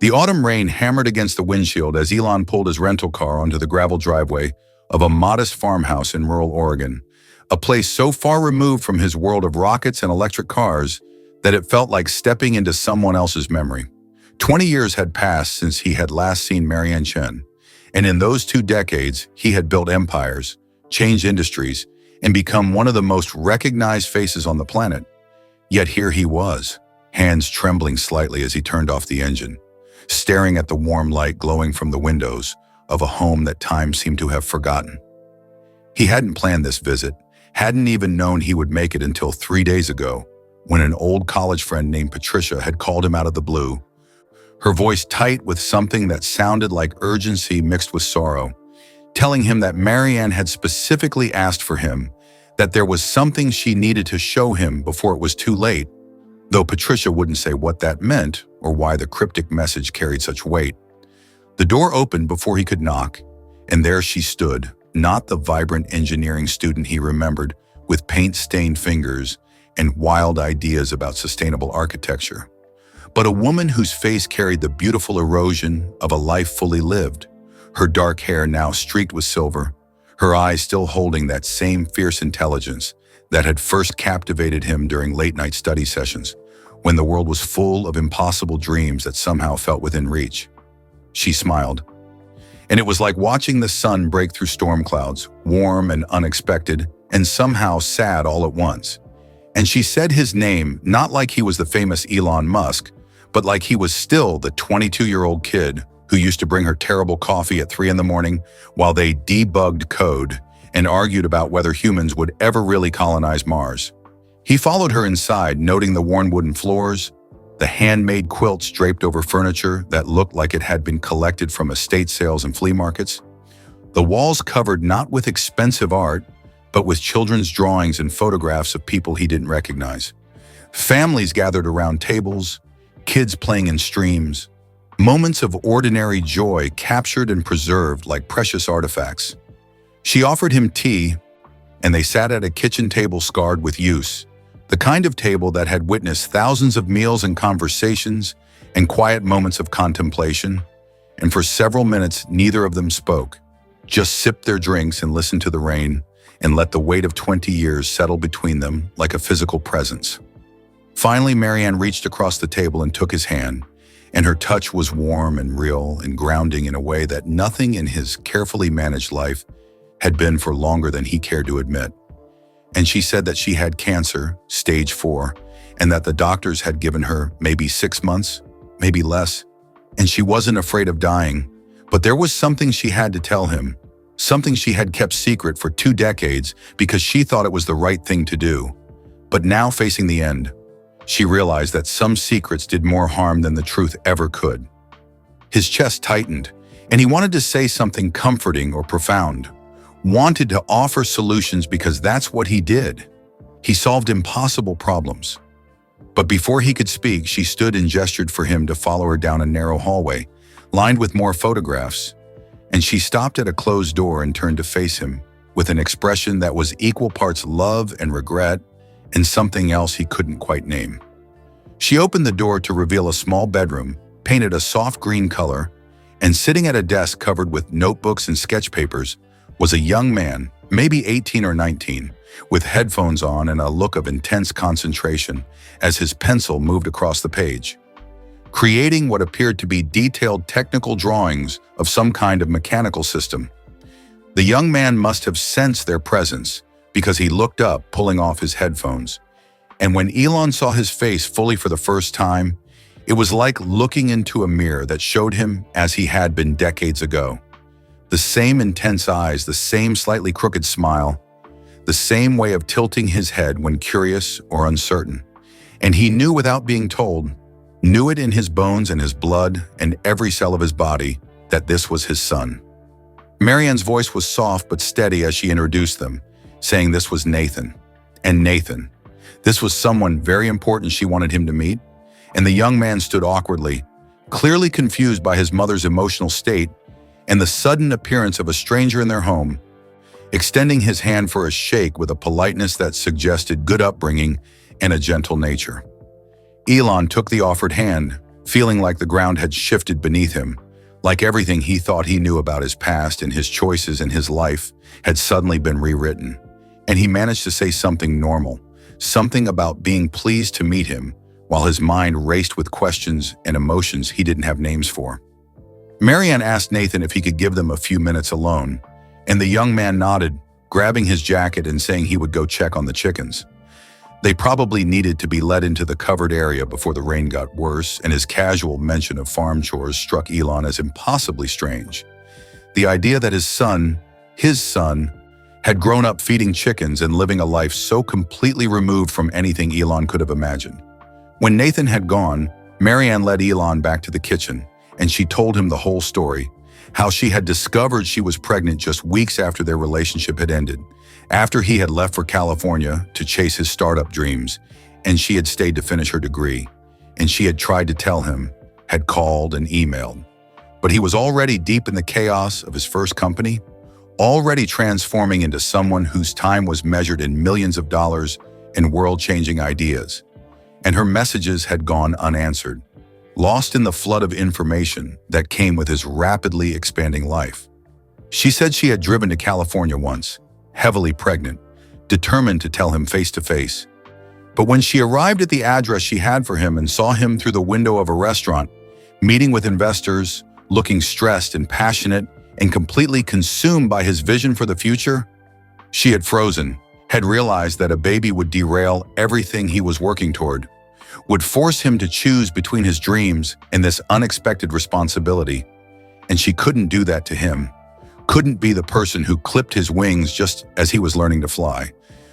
The autumn rain hammered against the windshield as Elon pulled his rental car onto the gravel driveway of a modest farmhouse in rural Oregon, a place so far removed from his world of rockets and electric cars that it felt like stepping into someone else's memory. 20 years had passed since he had last seen Marianne Chen, and in those 2 decades, he had built empires, changed industries, and become one of the most recognized faces on the planet. Yet here he was, hands trembling slightly as he turned off the engine, staring at the warm light glowing from the windows of a home that time seemed to have forgotten. He hadn't planned this visit, hadn't even known he would make it until 3 days ago, when an old college friend named Patricia had called him out of the blue, her voice tight with something that sounded like urgency mixed with sorrow, telling him that Marianne had specifically asked for him, that there was something she needed to show him before it was too late, though Patricia wouldn't say what that meant or why the cryptic message carried such weight. The door opened before he could knock, and there she stood, not the vibrant engineering student he remembered, with paint-stained fingers and wild ideas about sustainable architecture, but a woman whose face carried the beautiful erosion of a life fully lived, her dark hair now streaked with silver, her eyes still holding that same fierce intelligence that had first captivated him during late-night study sessions, when the world was full of impossible dreams that somehow felt within reach. She smiled, and it was like watching the sun break through storm clouds, warm and unexpected, and somehow sad all at once. And she said his name not like he was the famous Elon Musk, but like he was still the 22-year-old kid who used to bring her terrible coffee at 3 a.m. while they debugged code and argued about whether humans would ever really colonize Mars. He followed her inside, noting the worn wooden floors, the handmade quilts draped over furniture that looked like it had been collected from estate sales and flea markets, the walls covered not with expensive art, but with children's drawings and photographs of people he didn't recognize. Families gathered around tables, kids playing in streams, moments of ordinary joy captured and preserved like precious artifacts. She offered him tea, and they sat at a kitchen table scarred with use, the kind of table that had witnessed thousands of meals and conversations and quiet moments of contemplation, and for several minutes neither of them spoke, just sipped their drinks and listened to the rain, and let the weight of 20 years settle between them like a physical presence. Finally, Marianne reached across the table and took his hand, and her touch was warm and real and grounding in a way that nothing in his carefully managed life had been for longer than he cared to admit. And she said that she had cancer, stage 4, and that the doctors had given her maybe 6 months, maybe less, and she wasn't afraid of dying, but there was something she had to tell him, something she had kept secret for 2 decades because she thought it was the right thing to do. But now, facing the end, she realized that some secrets did more harm than the truth ever could. His chest tightened, and he wanted to say something comforting or profound, wanted to offer solutions because that's what he did. He solved impossible problems. But before he could speak, she stood and gestured for him to follow her down a narrow hallway, lined with more photographs, and she stopped at a closed door and turned to face him with an expression that was equal parts love and regret and something else he couldn't quite name. She opened the door to reveal a small bedroom, painted a soft green color, and sitting at a desk covered with notebooks and sketch papers was a young man, maybe 18 or 19, with headphones on and a look of intense concentration as his pencil moved across the page, creating what appeared to be detailed technical drawings of some kind of mechanical system. The young man must have sensed their presence because he looked up, pulling off his headphones. And when Elon saw his face fully for the first time, it was like looking into a mirror that showed him as he had been decades ago. The same intense eyes, the same slightly crooked smile, the same way of tilting his head when curious or uncertain. And he knew without being told, knew it in his bones and his blood and every cell of his body, that this was his son. Marianne's voice was soft but steady as she introduced them, saying this was Nathan. And Nathan. This was someone very important she wanted him to meet, and the young man stood awkwardly, clearly confused by his mother's emotional state and the sudden appearance of a stranger in their home, extending his hand for a shake with a politeness that suggested good upbringing and a gentle nature. Elon took the offered hand, feeling like the ground had shifted beneath him, like everything he thought he knew about his past and his choices and his life had suddenly been rewritten. And he managed to say something normal, something about being pleased to meet him, while his mind raced with questions and emotions he didn't have names for. Marianne asked Nathan if he could give them a few minutes alone, and the young man nodded, grabbing his jacket and saying he would go check on the chickens. They probably needed to be led into the covered area before the rain got worse, and his casual mention of farm chores struck Elon as impossibly strange. The idea that his son, had grown up feeding chickens and living a life so completely removed from anything Elon could have imagined. When Nathan had gone, Marianne led Elon back to the kitchen, and she told him the whole story, how she had discovered she was pregnant just weeks after their relationship had ended, after he had left for California to chase his startup dreams, and she had stayed to finish her degree, and she had tried to tell him, had called and emailed. But he was already deep in the chaos of his first company, already transforming into someone whose time was measured in millions of dollars and world-changing ideas. And her messages had gone unanswered, lost in the flood of information that came with his rapidly expanding life. She said she had driven to California once, heavily pregnant, determined to tell him face to face. But when she arrived at the address she had for him and saw him through the window of a restaurant, meeting with investors, looking stressed and passionate and completely consumed by his vision for the future, she had frozen, had realized that a baby would derail everything he was working toward, would force him to choose between his dreams and this unexpected responsibility. And she couldn't do that to him, couldn't be the person who clipped his wings just as he was learning to fly.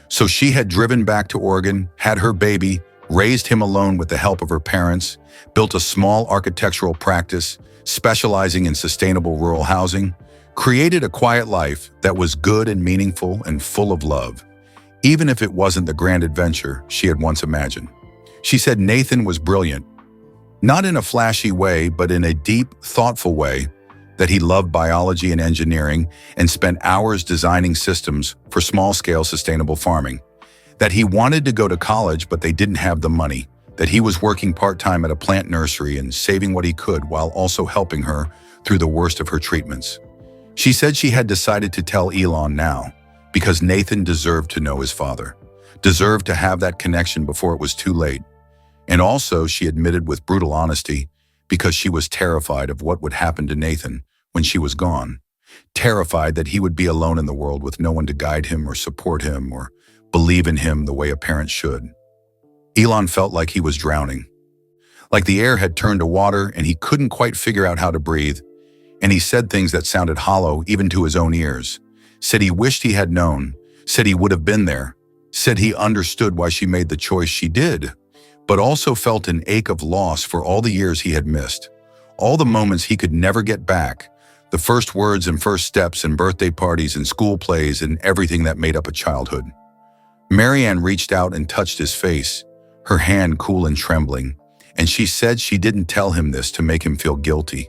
So she had driven back to Oregon, had her baby, raised him alone with the help of her parents, built a small architectural practice, specializing in sustainable rural housing, created a quiet life that was good and meaningful and full of love, even if it wasn't the grand adventure she had once imagined. She said Nathan was brilliant, not in a flashy way, but in a deep, thoughtful way, that he loved biology and engineering and spent hours designing systems for small-scale sustainable farming, that he wanted to go to college but they didn't have the money, that he was working part-time at a plant nursery and saving what he could while also helping her through the worst of her treatments. She said she had decided to tell Elon now because Nathan deserved to know his father, deserved to have that connection before it was too late. And also, she admitted with brutal honesty, because she was terrified of what would happen to Nathan when she was gone, terrified that he would be alone in the world with no one to guide him or support him or believe in him the way a parent should. Elon felt like he was drowning, like the air had turned to water and he couldn't quite figure out how to breathe. And he said things that sounded hollow even to his own ears, said he wished he had known, said he would have been there, said he understood why she made the choice she did, but also felt an ache of loss for all the years he had missed, all the moments he could never get back, the first words and first steps and birthday parties and school plays and everything that made up a childhood. Marianne reached out and touched his face, her hand cool and trembling, and she said she didn't tell him this to make him feel guilty,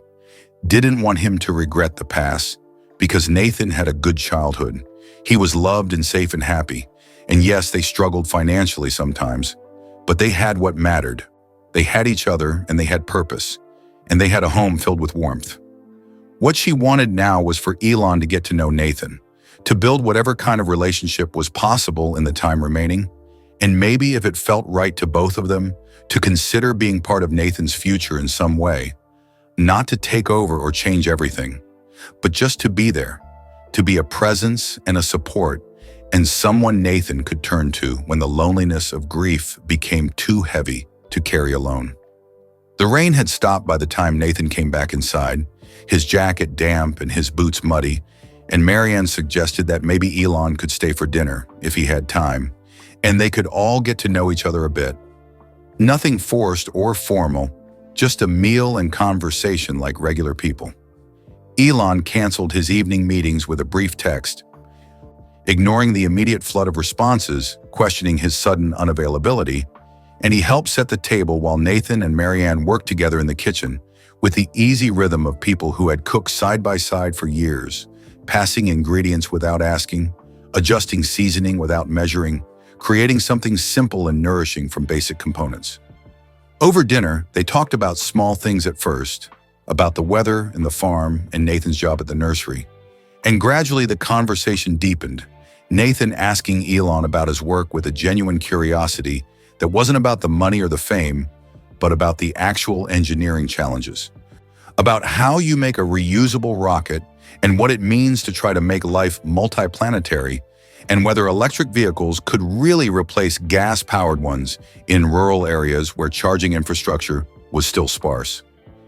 didn't want him to regret the past, because Nathan had a good childhood. He was loved and safe and happy, and yes, they struggled financially sometimes, but they had what mattered. They had each other and they had purpose, and they had a home filled with warmth. What she wanted now was for Elon to get to know Nathan, to build whatever kind of relationship was possible in the time remaining, and maybe if it felt right to both of them, to consider being part of Nathan's future in some way, not to take over or change everything, but just to be there, to be a presence and a support, and someone Nathan could turn to when the loneliness of grief became too heavy to carry alone. The rain had stopped by the time Nathan came back inside, his jacket damp and his boots muddy, and Marianne suggested that maybe Elon could stay for dinner if he had time, and they could all get to know each other a bit. Nothing forced or formal, just a meal and conversation like regular people. Elon canceled his evening meetings with a brief text, ignoring the immediate flood of responses, questioning his sudden unavailability, and he helped set the table while Nathan and Marianne worked together in the kitchen with the easy rhythm of people who had cooked side by side for years, passing ingredients without asking, adjusting seasoning without measuring, creating something simple and nourishing from basic components. Over dinner, they talked about small things at first, about the weather and the farm and Nathan's job at the nursery. And gradually the conversation deepened, Nathan asking Elon about his work with a genuine curiosity that wasn't about the money or the fame, but about the actual engineering challenges. About how you make a reusable rocket and what it means to try to make life multiplanetary, and whether electric vehicles could really replace gas-powered ones in rural areas where charging infrastructure was still sparse.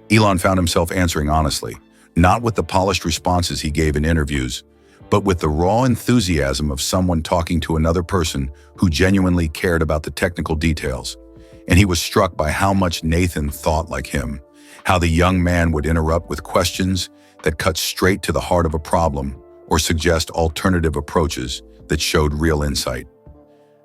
Elon found himself answering honestly, not with the polished responses he gave in interviews, but with the raw enthusiasm of someone talking to another person who genuinely cared about the technical details. And he was struck by how much Nathan thought like him, how the young man would interrupt with questions that cut straight to the heart of a problem or suggest alternative approaches that showed real insight.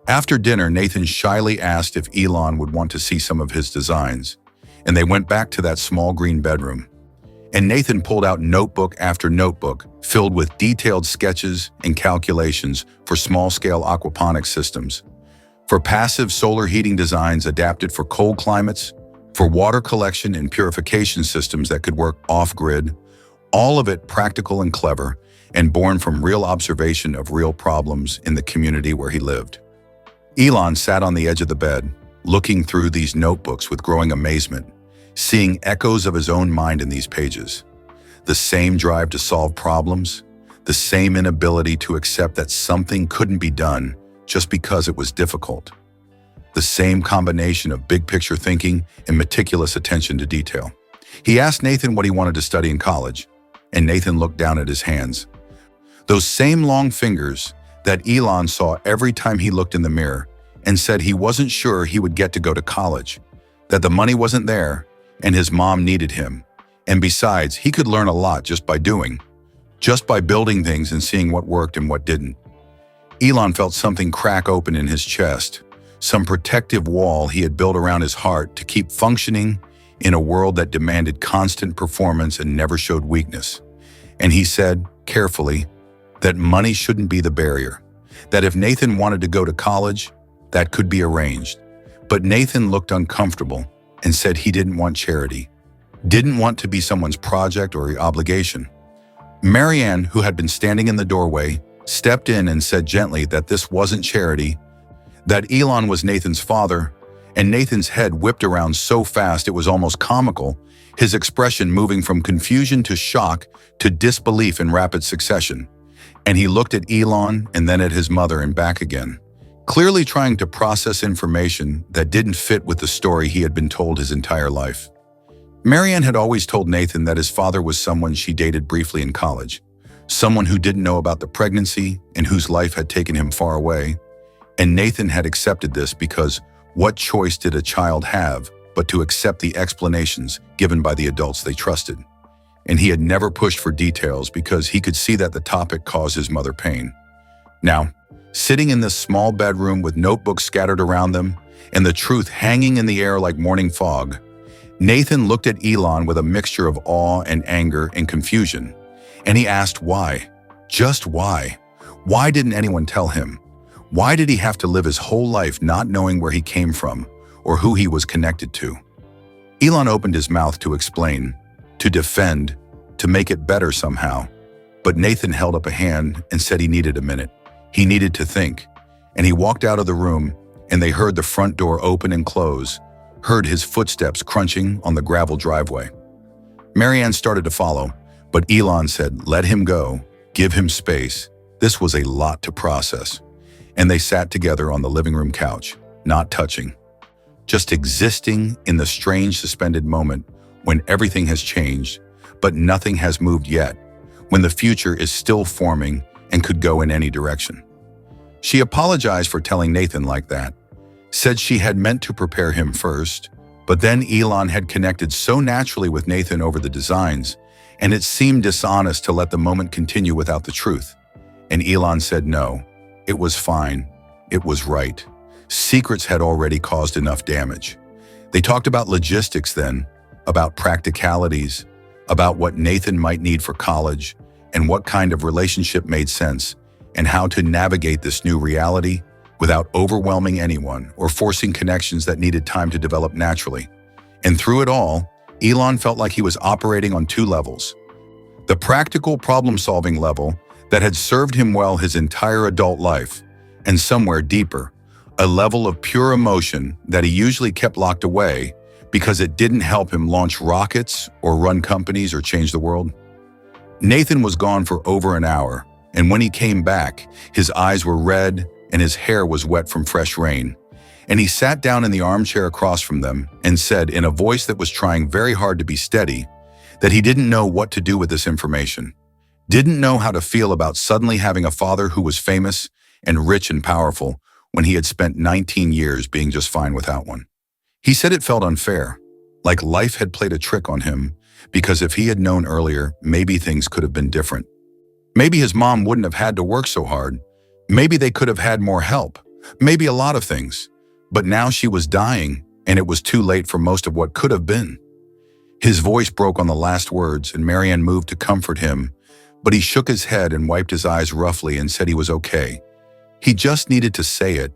After dinner, Nathan shyly asked if Elon would want to see some of his designs, and they went back to that small green bedroom. And Nathan pulled out notebook after notebook filled with detailed sketches and calculations for small-scale aquaponics systems, for passive solar heating designs adapted for cold climates, for water collection and purification systems that could work off-grid, all of it practical and clever, and born from real observation of real problems in the community where he lived. Elon sat on the edge of the bed, looking through these notebooks with growing amazement, seeing echoes of his own mind in these pages. The same drive to solve problems, the same inability to accept that something couldn't be done just because it was difficult. The same combination of big-picture thinking and meticulous attention to detail. He asked Nathan what he wanted to study in college, and Nathan looked down at his hands. Those same long fingers that Elon saw every time he looked in the mirror and said he wasn't sure he would get to go to college, that the money wasn't there, and his mom needed him. And besides, he could learn a lot just by doing, just by building things and seeing what worked and what didn't. Elon felt something crack open in his chest, some protective wall he had built around his heart to keep functioning in a world that demanded constant performance and never showed weakness. And he said, carefully, that money shouldn't be the barrier, that if Nathan wanted to go to college, that could be arranged. But Nathan looked uncomfortable and said he didn't want charity, didn't want to be someone's project or obligation. Marianne, who had been standing in the doorway, stepped in and said gently that this wasn't charity, that Elon was Nathan's father, and Nathan's head whipped around so fast it was almost comical, his expression moving from confusion to shock to disbelief in rapid succession. And he looked at Elon and then at his mother and back again, clearly trying to process information that didn't fit with the story he had been told his entire life. Marianne had always told Nathan that his father was someone she dated briefly in college, someone who didn't know about the pregnancy and whose life had taken him far away. And Nathan had accepted this because what choice did a child have but to accept the explanations given by the adults they trusted? And he had never pushed for details because he could see that the topic caused his mother pain. Now, sitting in this small bedroom with notebooks scattered around them and the truth hanging in the air like morning fog, Nathan looked at Elon with a mixture of awe and anger and confusion. And he asked why. Just why? Why didn't anyone tell him? Why did he have to live his whole life not knowing where he came from or who he was connected to? Elon opened his mouth to explain, to defend, to make it better somehow. But Nathan held up a hand and said he needed a minute. He needed to think. And he walked out of the room, and they heard the front door open and close, heard his footsteps crunching on the gravel driveway. Marianne started to follow, but Elon said, let him go, give him space. This was a lot to process. And they sat together on the living room couch, not touching, just existing in the strange suspended moment when everything has changed, but nothing has moved yet, when the future is still forming and could go in any direction. She apologized for telling Nathan like that, said she had meant to prepare him first, but then Elon had connected so naturally with Nathan over the designs, and it seemed dishonest to let the moment continue without the truth. And Elon said no, it was fine, it was right. Secrets had already caused enough damage. They talked about logistics then, about practicalities, about what Nathan might need for college, and what kind of relationship made sense, and how to navigate this new reality without overwhelming anyone or forcing connections that needed time to develop naturally. And through it all, Elon felt like he was operating on two levels. The practical problem-solving level that had served him well his entire adult life, and somewhere deeper, a level of pure emotion that he usually kept locked away because it didn't help him launch rockets or run companies or change the world. Nathan was gone for over an hour, and when he came back, his eyes were red and his hair was wet from fresh rain. And he sat down in the armchair across from them and said in a voice that was trying very hard to be steady that he didn't know what to do with this information, didn't know how to feel about suddenly having a father who was famous and rich and powerful when he had spent 19 years being just fine without one. He said it felt unfair, like life had played a trick on him, because if he had known earlier, maybe things could have been different. Maybe his mom wouldn't have had to work so hard. Maybe they could have had more help. Maybe a lot of things. But now she was dying, and it was too late for most of what could have been. His voice broke on the last words, and Marianne moved to comfort him, but he shook his head and wiped his eyes roughly and said he was okay. He just needed to say it,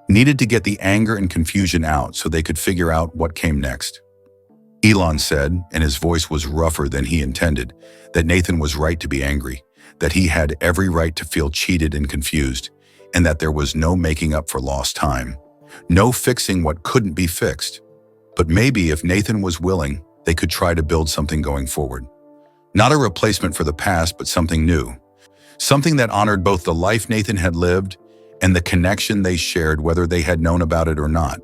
needed to get the anger and confusion out so they could figure out what came next. Elon said, and his voice was rougher than he intended, that Nathan was right to be angry, that he had every right to feel cheated and confused, and that there was no making up for lost time. No fixing what couldn't be fixed. But maybe if Nathan was willing, they could try to build something going forward. Not a replacement for the past, but something new. Something that honored both the life Nathan had lived and the connection they shared, whether they had known about it or not.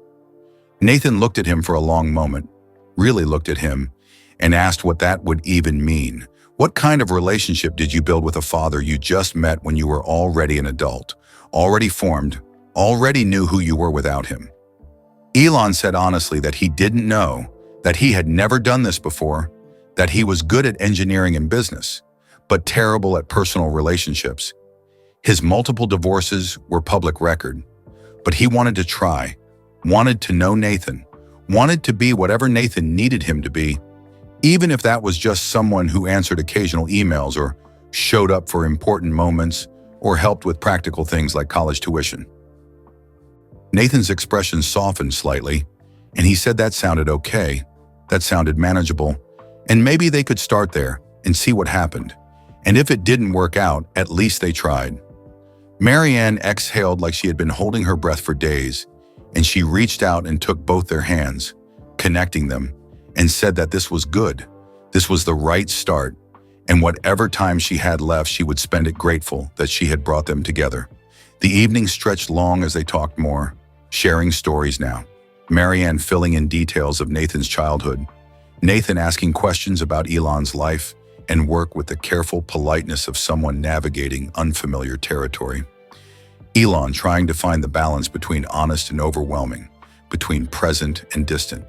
Nathan looked at him for a long moment, really looked at him, and asked what that would even mean. What kind of relationship did you build with a father you just met when you were already an adult, already formed, already knew who you were without him? Elon said honestly that he didn't know, that he had never done this before, that he was good at engineering and business, but terrible at personal relationships. His multiple divorces were public record, but he wanted to try, wanted to know Nathan, wanted to be whatever Nathan needed him to be, even if that was just someone who answered occasional emails or showed up for important moments or helped with practical things like college tuition. Nathan's expression softened slightly, and he said that sounded okay, that sounded manageable, and maybe they could start there and see what happened. And if it didn't work out, at least they tried. Marianne exhaled like she had been holding her breath for days, and she reached out and took both their hands, connecting them, and said that this was good, this was the right start, and whatever time she had left, she would spend it grateful that she had brought them together. The evening stretched long as they talked more, sharing stories now. Marianne filling in details of Nathan's childhood, Nathan asking questions about Elon's life and work with the careful politeness of someone navigating unfamiliar territory. Elon trying to find the balance between honest and overwhelming, between present and distant.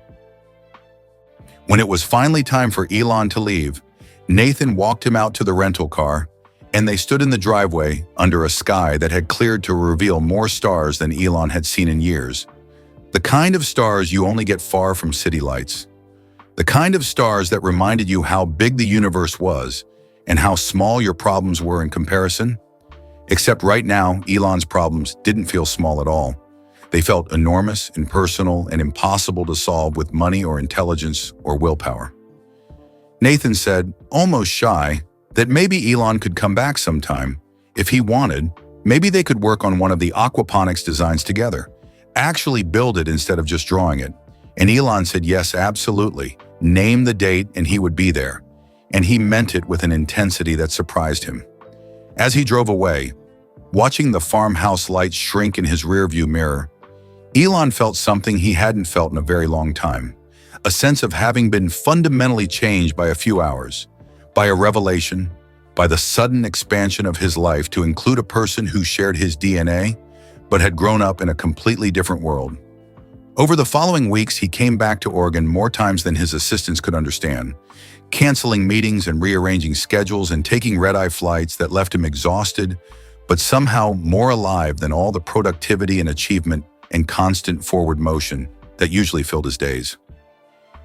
When it was finally time for Elon to leave, Nathan walked him out to the rental car, and they stood in the driveway under a sky that had cleared to reveal more stars than Elon had seen in years. The kind of stars you only get far from city lights. The kind of stars that reminded you how big the universe was and how small your problems were in comparison. Except right now, Elon's problems didn't feel small at all. They felt enormous, impersonal, and impossible to solve with money or intelligence or willpower. Nathan said, almost shy, that maybe Elon could come back sometime. If he wanted, maybe they could work on one of the aquaponics designs together. Actually build it instead of just drawing it. And Elon said yes, absolutely. Name the date and he would be there. And he meant it with an intensity that surprised him. As he drove away, watching the farmhouse lights shrink in his rearview mirror, Elon felt something he hadn't felt in a very long time. A sense of having been fundamentally changed by a few hours, by a revelation, by the sudden expansion of his life to include a person who shared his DNA, but had grown up in a completely different world. Over the following weeks, he came back to Oregon more times than his assistants could understand, canceling meetings and rearranging schedules and taking red-eye flights that left him exhausted, but somehow more alive than all the productivity and achievement and constant forward motion that usually filled his days.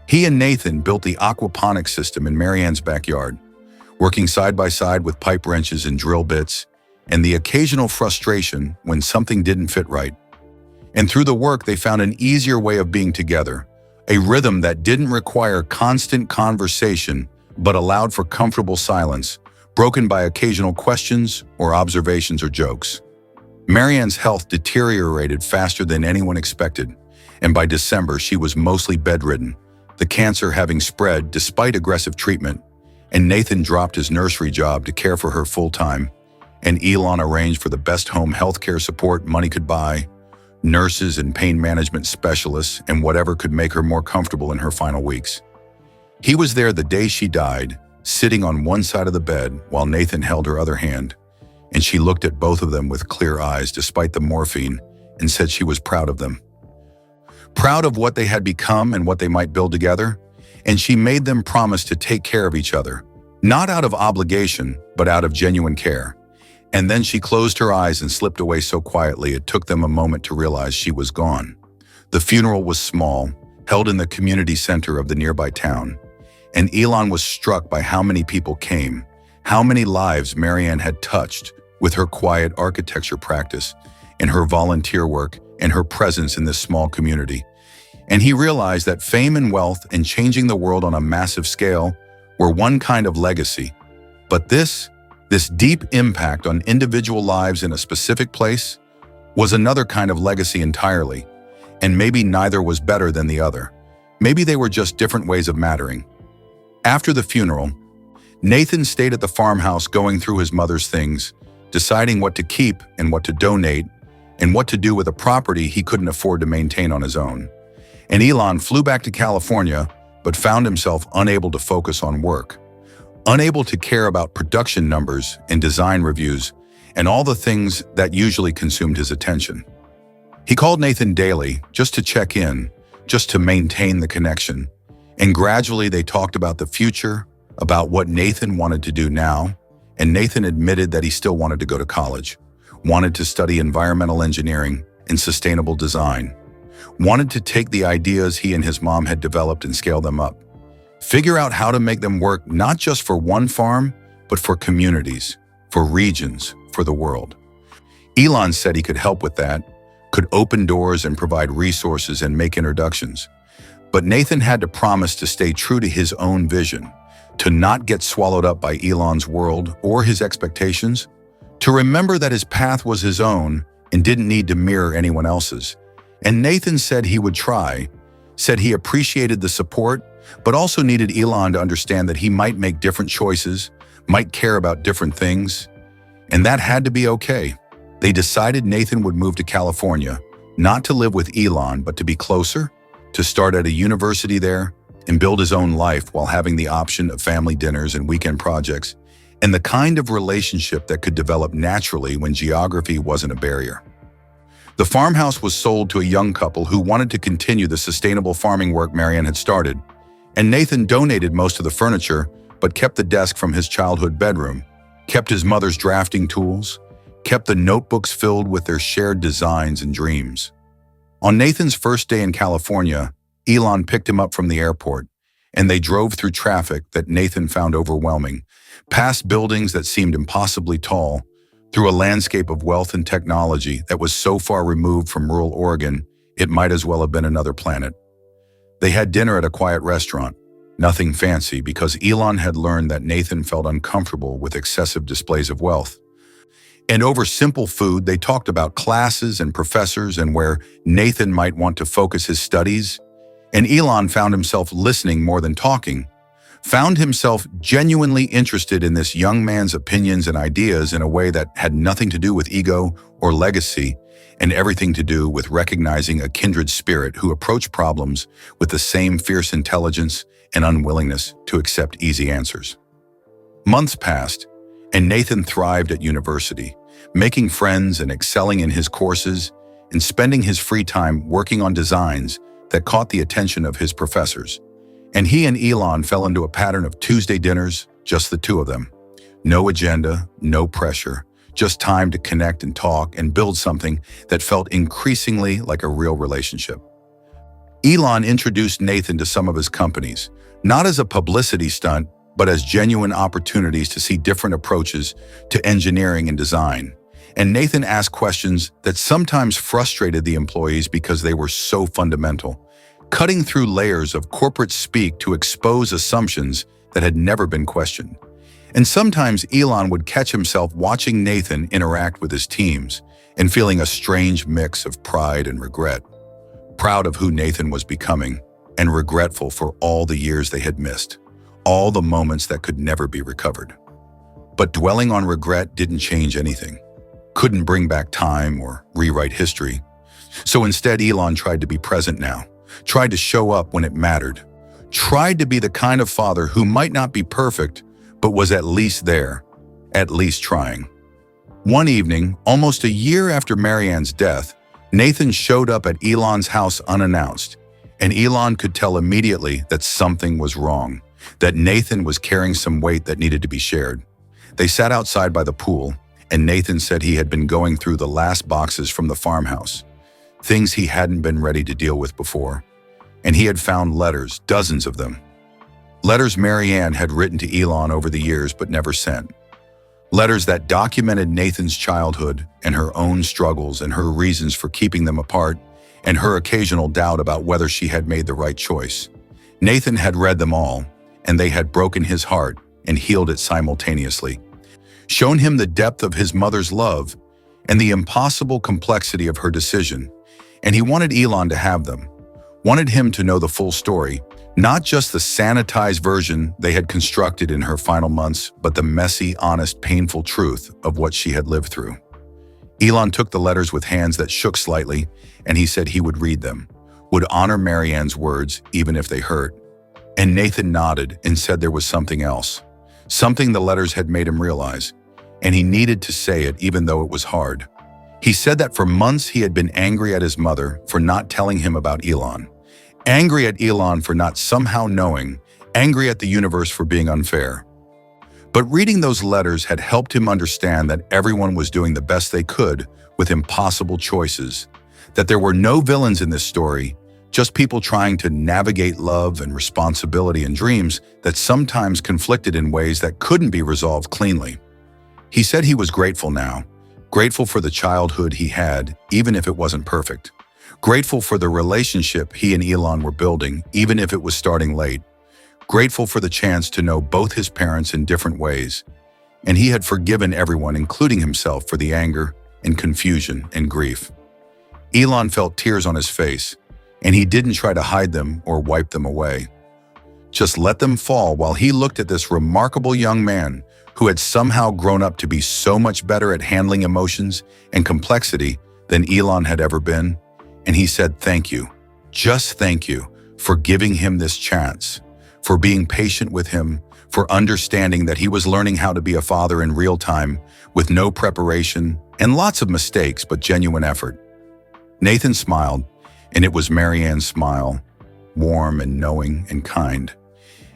He and Nathan built the aquaponics system in Marianne's backyard, working side by side with pipe wrenches and drill bits, and the occasional frustration when something didn't fit right. And through the work, they found an easier way of being together, a rhythm that didn't require constant conversation but allowed for comfortable silence, broken by occasional questions or observations or jokes. Marianne's health deteriorated faster than anyone expected, and by December she was mostly bedridden, the cancer having spread despite aggressive treatment, and Nathan dropped his nursery job to care for her full-time, and Elon arranged for the best home healthcare support money could buy, nurses and pain management specialists, and whatever could make her more comfortable in her final weeks. He was there the day she died, sitting on one side of the bed while Nathan held her other hand, and she looked at both of them with clear eyes despite the morphine and said she was proud of them. Proud of what they had become and what they might build together, and she made them promise to take care of each other, not out of obligation, but out of genuine care. And then she closed her eyes and slipped away so quietly it took them a moment to realize she was gone. The funeral was small, held in the community center of the nearby town, and Elon was struck by how many people came, how many lives Marianne had touched with her quiet architecture practice, and her volunteer work, and her presence in this small community. And he realized that fame and wealth and changing the world on a massive scale were one kind of legacy. But this deep impact on individual lives in a specific place was another kind of legacy entirely. And maybe neither was better than the other. Maybe they were just different ways of mattering. After the funeral, Nathan stayed at the farmhouse going through his mother's things, deciding what to keep and what to donate, and what to do with a property he couldn't afford to maintain on his own. And Elon flew back to California, but found himself unable to focus on work, unable to care about production numbers and design reviews and all the things that usually consumed his attention. He called Nathan daily just to check in, just to maintain the connection. And gradually they talked about the future, about what Nathan wanted to do now, and Nathan admitted that he still wanted to go to college, wanted to study environmental engineering and sustainable design, wanted to take the ideas he and his mom had developed and scale them up, figure out how to make them work not just for one farm, but for communities, for regions, for the world. Elon said he could help with that, could open doors and provide resources and make introductions. But Nathan had to promise to stay true to his own vision, to not get swallowed up by Elon's world or his expectations, to remember that his path was his own and didn't need to mirror anyone else's. And Nathan said he would try, said he appreciated the support, but also needed Elon to understand that he might make different choices, might care about different things, and that had to be okay. They decided Nathan would move to California, not to live with Elon, but to be closer, to start at a university there, and build his own life while having the option of family dinners and weekend projects, and the kind of relationship that could develop naturally when geography wasn't a barrier. The farmhouse was sold to a young couple who wanted to continue the sustainable farming work Marianne had started, and Nathan donated most of the furniture, but kept the desk from his childhood bedroom, kept his mother's drafting tools, kept the notebooks filled with their shared designs and dreams. On Nathan's first day in California, Elon picked him up from the airport, and they drove through traffic that Nathan found overwhelming, past buildings that seemed impossibly tall, through a landscape of wealth and technology that was so far removed from rural Oregon, it might as well have been another planet. They had dinner at a quiet restaurant, nothing fancy, because Elon had learned that Nathan felt uncomfortable with excessive displays of wealth. And over simple food, they talked about classes and professors and where Nathan might want to focus his studies. And Elon found himself listening more than talking, found himself genuinely interested in this young man's opinions and ideas in a way that had nothing to do with ego or legacy, and everything to do with recognizing a kindred spirit who approached problems with the same fierce intelligence and unwillingness to accept easy answers. Months passed, and Nathan thrived at university, making friends and excelling in his courses, and spending his free time working on designs that caught the attention of his professors. And he and Elon fell into a pattern of Tuesday dinners, just the two of them. No agenda, no pressure, just time to connect and talk and build something that felt increasingly like a real relationship. Elon introduced Nathan to some of his companies, not as a publicity stunt, but as genuine opportunities to see different approaches to engineering and design. And Nathan asked questions that sometimes frustrated the employees because they were so fundamental. cutting through layers of corporate speak to expose assumptions that had never been questioned. And sometimes Elon would catch himself watching Nathan interact with his teams and feeling a strange mix of pride and regret. Proud of who Nathan was becoming and regretful for all the years they had missed, all the moments that could never be recovered. But dwelling on regret didn't change anything, couldn't bring back time or rewrite history. So instead, Elon tried to be present now, tried to show up when it mattered, tried to be the kind of father who might not be perfect, but was at least there, at least trying. One evening, almost a year after Marianne's death, Nathan showed up at Elon's house unannounced, and Elon could tell immediately that something was wrong, that Nathan was carrying some weight that needed to be shared. They sat outside by the pool, and Nathan said he had been going through the last boxes from the farmhouse, things he hadn't been ready to deal with before. And he had found letters, dozens of them. Letters Marianne had written to Elon over the years but never sent. Letters that documented Nathan's childhood and her own struggles and her reasons for keeping them apart and her occasional doubt about whether she had made the right choice. Nathan had read them all, and they had broken his heart and healed it simultaneously, shown him the depth of his mother's love and the impossible complexity of her decision. And he wanted Elon to have them, wanted him to know the full story, not just the sanitized version they had constructed in her final months, but the messy, honest, painful truth of what she had lived through. Elon took the letters with hands that shook slightly, and he said he would read them, would honor Marianne's words even if they hurt. And Nathan nodded and said there was something else, something the letters had made him realize, and he needed to say it even though it was hard. He said that for months he had been angry at his mother for not telling him about Elon, angry at Elon for not somehow knowing, angry at the universe for being unfair. But reading those letters had helped him understand that everyone was doing the best they could with impossible choices, that there were no villains in this story, just people trying to navigate love and responsibility and dreams that sometimes conflicted in ways that couldn't be resolved cleanly. He said he was grateful now, grateful for the childhood he had, even if it wasn't perfect. Grateful for the relationship he and Elon were building, even if it was starting late. Grateful for the chance to know both his parents in different ways. And he had forgiven everyone, including himself, for the anger and confusion and grief. Elon felt tears on his face, and he didn't try to hide them or wipe them away. Just let them fall while he looked at this remarkable young man who had somehow grown up to be so much better at handling emotions and complexity than Elon had ever been. And he said, "Thank you, just thank you for giving him this chance, for being patient with him, for understanding that he was learning how to be a father in real time with no preparation and lots of mistakes, but genuine effort." Nathan smiled, and it was Marianne's smile, warm and knowing and kind.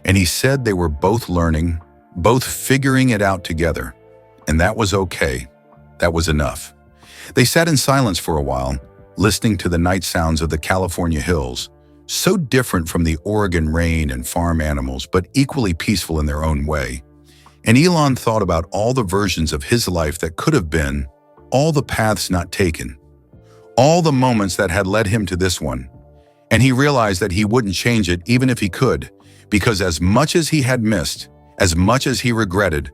And he said they were both learning, both figuring it out together. And that was okay. That was enough. They sat in silence for a while, listening to the night sounds of the California hills, so different from the Oregon rain and farm animals, but equally peaceful in their own way. And Elon thought about all the versions of his life that could have been, all the paths not taken, all the moments that had led him to this one. And he realized that he wouldn't change it even if he could, because as much as he had missed, as much as he regretted,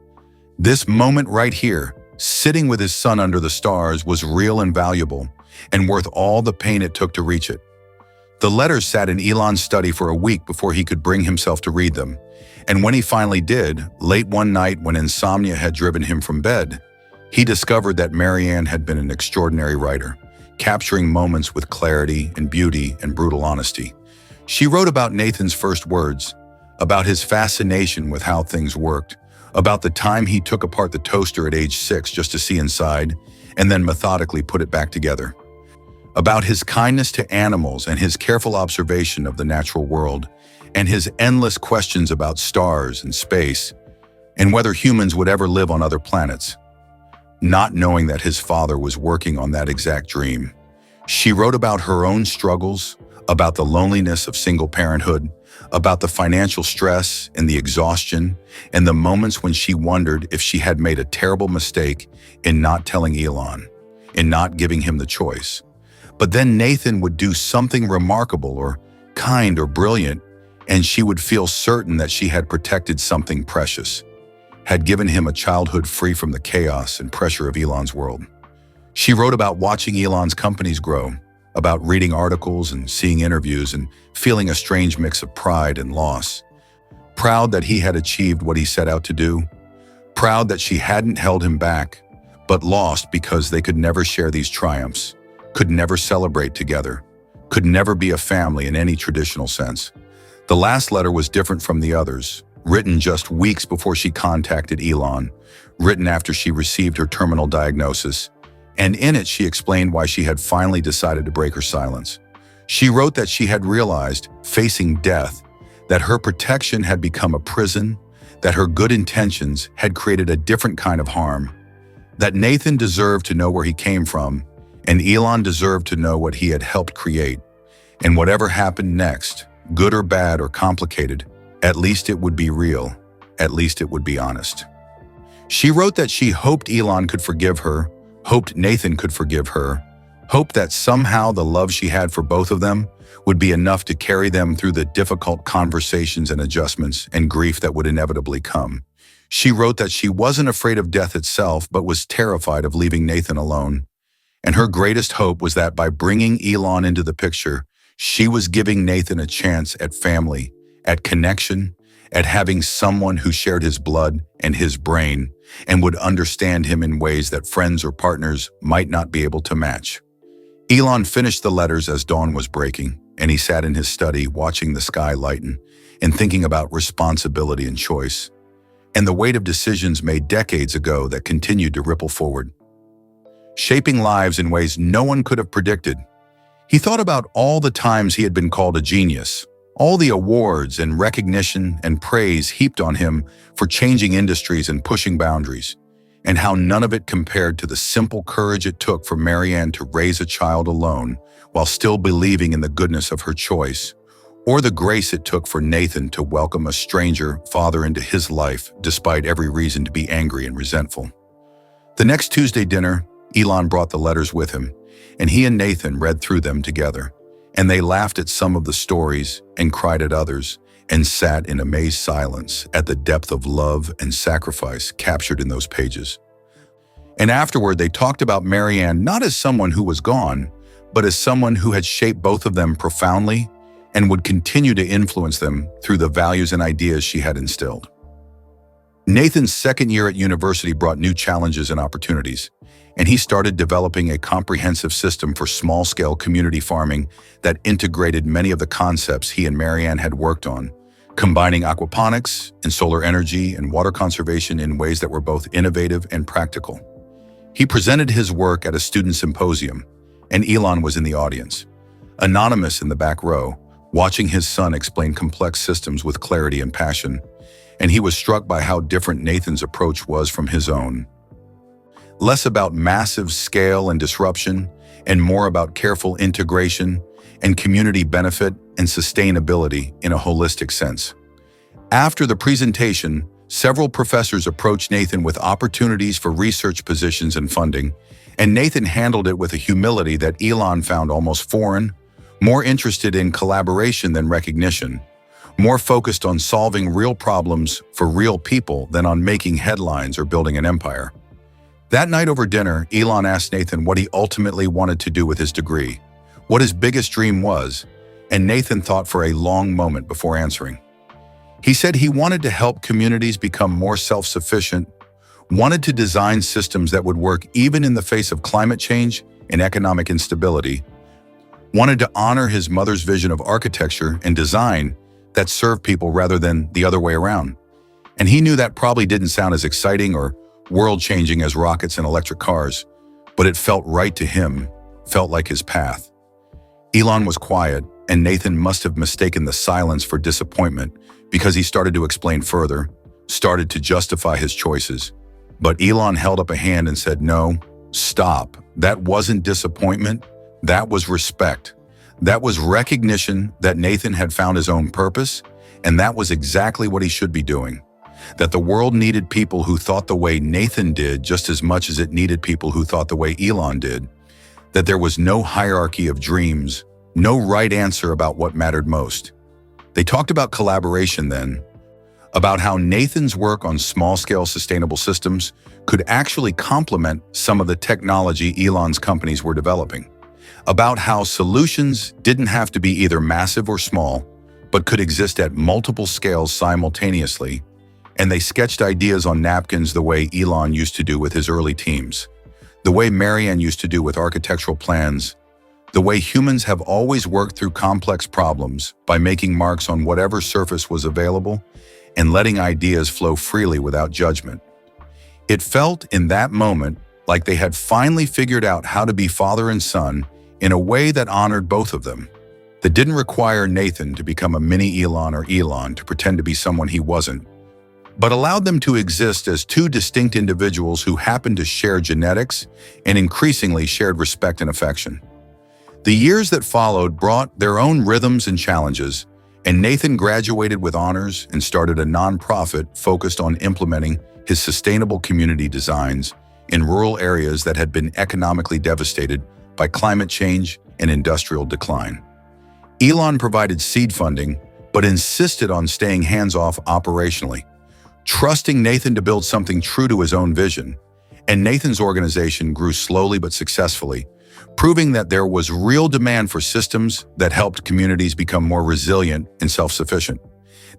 this moment right here, sitting with his son under the stars, was real and valuable, and worth all the pain it took to reach it. The letters sat in Elon's study for a week before he could bring himself to read them. And when he finally did, late one night when insomnia had driven him from bed, he discovered that Marianne had been an extraordinary writer, capturing moments with clarity and beauty and brutal honesty. She wrote about Nathan's first words, about his fascination with how things worked, about the time he took apart the toaster at age 6 just to see inside, and then methodically put it back together, about his kindness to animals and his careful observation of the natural world, and his endless questions about stars and space, and whether humans would ever live on other planets, not knowing that his father was working on that exact dream. She wrote about her own struggles, about the loneliness of single parenthood, about the financial stress and the exhaustion, and the moments when she wondered if she had made a terrible mistake in not telling Elon, in not giving him the choice. But then Nathan would do something remarkable, or kind, or brilliant, and she would feel certain that she had protected something precious, had given him a childhood free from the chaos and pressure of Elon's world. She wrote about watching Elon's companies grow, about reading articles and seeing interviews and feeling a strange mix of pride and loss. Proud that he had achieved what he set out to do, proud that she hadn't held him back, but lost because they could never share these triumphs, could never celebrate together, could never be a family in any traditional sense. The last letter was different from the others, written just weeks before she contacted Elon, written after she received her terminal diagnosis, and in it she explained why she had finally decided to break her silence. She wrote that she had realized, facing death, that her protection had become a prison, that her good intentions had created a different kind of harm, that Nathan deserved to know where he came from, and Elon deserved to know what he had helped create. And whatever happened next, good or bad or complicated, at least it would be real, at least it would be honest. She wrote that she hoped Elon could forgive her, hoped Nathan could forgive her, hoped that somehow the love she had for both of them would be enough to carry them through the difficult conversations and adjustments and grief that would inevitably come. She wrote that she wasn't afraid of death itself, but was terrified of leaving Nathan alone. And her greatest hope was that by bringing Elon into the picture, she was giving Nathan a chance at family, at connection, at having someone who shared his blood and his brain and would understand him in ways that friends or partners might not be able to match. Elon finished the letters as dawn was breaking, and he sat in his study watching the sky lighten and thinking about responsibility and choice, and the weight of decisions made decades ago that continued to ripple forward, shaping lives in ways no one could have predicted. He thought about all the times he had been called a genius, all the awards and recognition and praise heaped on him for changing industries and pushing boundaries, and how none of it compared to the simple courage it took for Marianne to raise a child alone while still believing in the goodness of her choice, or the grace it took for Nathan to welcome a stranger father into his life despite every reason to be angry and resentful. The next Tuesday dinner, Elon brought the letters with him, and he and Nathan read through them together, and they laughed at some of the stories and cried at others, and sat in amazed silence at the depth of love and sacrifice captured in those pages. And afterward, they talked about Marianne not as someone who was gone, but as someone who had shaped both of them profoundly and would continue to influence them through the values and ideas she had instilled. Nathan's second year at university brought new challenges and opportunities, and he started developing a comprehensive system for small-scale community farming that integrated many of the concepts he and Marianne had worked on, combining aquaponics and solar energy and water conservation in ways that were both innovative and practical. He presented his work at a student symposium, and Elon was in the audience, anonymous in the back row, watching his son explain complex systems with clarity and passion, and he was struck by how different Nathan's approach was from his own. Less about massive scale and disruption, and more about careful integration and community benefit and sustainability in a holistic sense. After the presentation, several professors approached Nathan with opportunities for research positions and funding, and Nathan handled it with a humility that Elon found almost foreign, more interested in collaboration than recognition, more focused on solving real problems for real people than on making headlines or building an empire. That night over dinner, Elon asked Nathan what he ultimately wanted to do with his degree, what his biggest dream was, and Nathan thought for a long moment before answering. He said he wanted to help communities become more self-sufficient, wanted to design systems that would work even in the face of climate change and economic instability, wanted to honor his mother's vision of architecture and design that served people rather than the other way around. And he knew that probably didn't sound as exciting or world-changing as rockets and electric cars, but it felt right to him, felt like his path. Elon was quiet, and Nathan must have mistaken the silence for disappointment because he started to explain further, started to justify his choices. But Elon held up a hand and said, "No, stop. That wasn't disappointment. That was respect. That was recognition that Nathan had found his own purpose, and that was exactly what he should be doing. That the world needed people who thought the way Nathan did just as much as it needed people who thought the way Elon did. That there was no hierarchy of dreams, No right answer about what mattered most. They talked about collaboration then, about how Nathan's work on small-scale sustainable systems could actually complement some of the technology Elon's companies were developing, about how solutions didn't have to be either massive or small, but could exist at multiple scales simultaneously, and they sketched ideas on napkins the way Elon used to do with his early teams, the way Marianne used to do with architectural plans, the way humans have always worked through complex problems by making marks on whatever surface was available and letting ideas flow freely without judgment. It felt in that moment like they had finally figured out how to be father and son in a way that honored both of them, that didn't require Nathan to become a mini Elon or Elon to pretend to be someone he wasn't, but allowed them to exist as two distinct individuals who happened to share genetics and increasingly shared respect and affection. The years that followed brought their own rhythms and challenges, and Nathan graduated with honors and started a nonprofit focused on implementing his sustainable community designs in rural areas that had been economically devastated by climate change and industrial decline. Elon provided seed funding, but insisted on staying hands-off operationally, trusting Nathan to build something true to his own vision, and Nathan's organization grew slowly but successfully, proving that there was real demand for systems that helped communities become more resilient and self-sufficient.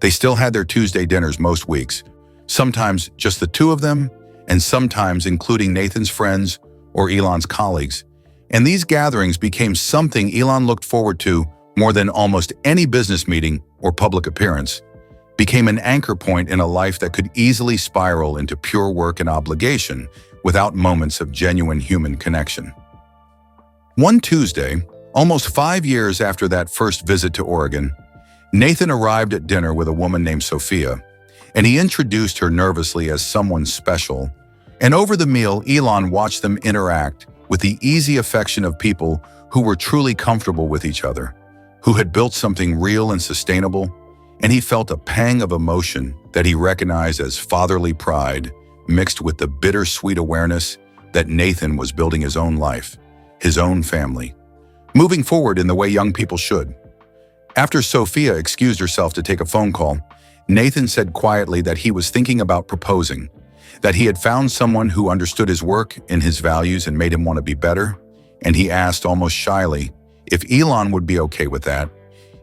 They still had their Tuesday dinners most weeks, sometimes just the two of them, and sometimes including Nathan's friends or Elon's colleagues. And these gatherings became something Elon looked forward to more than almost any business meeting or public appearance, became an anchor point in a life that could easily spiral into pure work and obligation without moments of genuine human connection. One Tuesday, almost 5 years after that first visit to Oregon, Nathan arrived at dinner with a woman named Sophia, and he introduced her nervously as someone special. And over the meal, Elon watched them interact with the easy affection of people who were truly comfortable with each other, who had built something real and sustainable, and he felt a pang of emotion that he recognized as fatherly pride mixed with the bittersweet awareness that Nathan was building his own life, his own family, moving forward in the way young people should. After Sophia excused herself to take a phone call, Nathan said quietly that he was thinking about proposing, that he had found someone who understood his work and his values and made him want to be better, and he asked almost shyly if Elon would be okay with that,